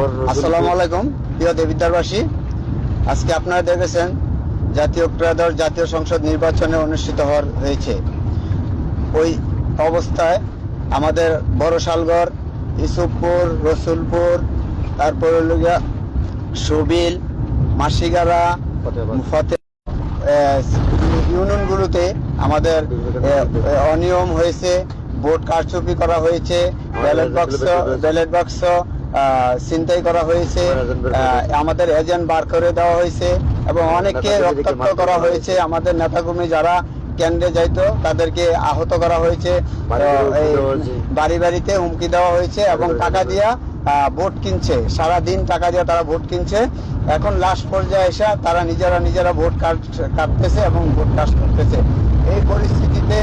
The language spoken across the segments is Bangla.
আসসালামু আলাইকুম প্রিয় দেবিদ্বারবাসী। আজকে আপনারা দেখেছেন জাতীয় ত্রয়োদশ জাতীয় সংসদ নির্বাচনে অনুষ্ঠিত হয়েছে। ওই অবস্থায় আমাদের বড়শালগড়, ইসুফপুর, রসুলপুর, তারপর সুবিল, মাসিগারা, ফতে ইউনিয়নগুলোতে আমাদের অনিয়ম হয়েছে, ভোট কারচুপি করা হয়েছে, ব্যালট বাক্স ছিনতাই করা হয়েছে, আমাদের এজেন্ট বার করে দেওয়া হয়েছে এবং অনেককে রক্তাক্ত করা হয়েছে। আমাদের নেতাকর্মী যারা কেন্দ্রে যাইতো তাদেরকে আহত করা হয়েছে, বাড়ি বাড়িতে হুমকি দেওয়া হয়েছে এবং টাকা দিয়া ভোট কিনছে, সারাদিন টাকা দিয়ে তারা ভোট কিনছে। এখন লাস্ট পর্যায়ে এসে তারা নিজেরা ভোট কাটতেছে এবং ভোট কাস্ট করতেছে। এই পরিস্থিতিতে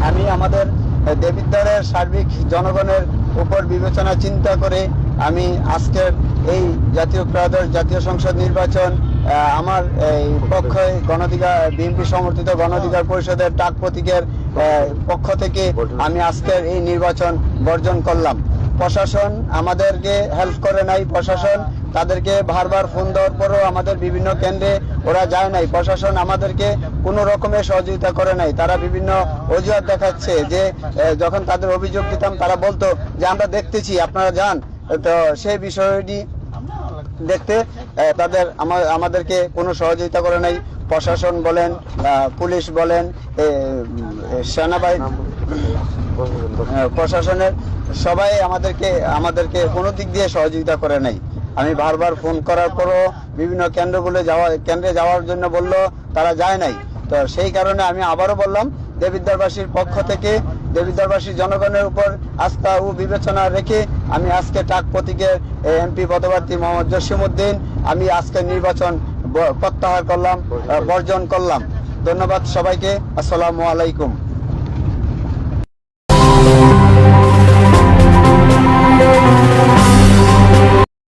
আমি আমাদের দেবিদ্বারের সার্বিক জনগণের উপর বিবেচনা চিন্তা করে আমি আজকের এই জাতীয় ত্রয়োদশ জাতীয় সংসদ নির্বাচন আমার এই পক্ষে বিএনপি সমর্থিত গণঅধিকার পরিষদের ডাক প্রতীকের পক্ষ থেকে আমি আজকের এই নির্বাচন বর্জন করলাম। প্রশাসন আমাদেরকে হেল্প করে নাই, প্রশাসন তাদেরকে বারবার ফোন দেওয়ার পরও আমাদের বিভিন্ন কেন্দ্রে ওরা যায় নাই, প্রশাসন আমাদেরকে কোনো রকমের সহযোগিতা করে নাই। তারা বিভিন্ন অজুহাত দেখাচ্ছে যে যখন তাদের অভিযোগ দিতাম তারা বলতো যে আমরা দেখতেছি, আপনারা যান। তো সেই বিষয়টি দেখতে তাদের আমাদেরকে কোনো সহযোগিতা করে নাই। প্রশাসন বলেন, পুলিশ বলেন, সেনাবাহিনী, প্রশাসনের সবাই আমাদেরকে কোনো দিক দিয়ে সহযোগিতা করে নাই। আমি বারবার ফোন করার পরও বিভিন্ন কেন্দ্রে যাওয়ার জন্য বললো, তারা যায় নাই। তো সেই কারণে আমি আবারও বললাম, দেবিদ্বারবাসীর পক্ষ থেকে দেবিদ্বারবাসীর জনগণের উপর আস্থা ও বিবেচনা রেখে আমি আজকে টাক প্রতীকের এমপি পদপ্রার্থী মোহাম্মদ জসিমউদ্দিন আমি আজকের নির্বাচন প্রত্যাহার করলাম, বর্জন করলাম। ধন্যবাদ সবাইকে। আসসালামু আলাইকুম।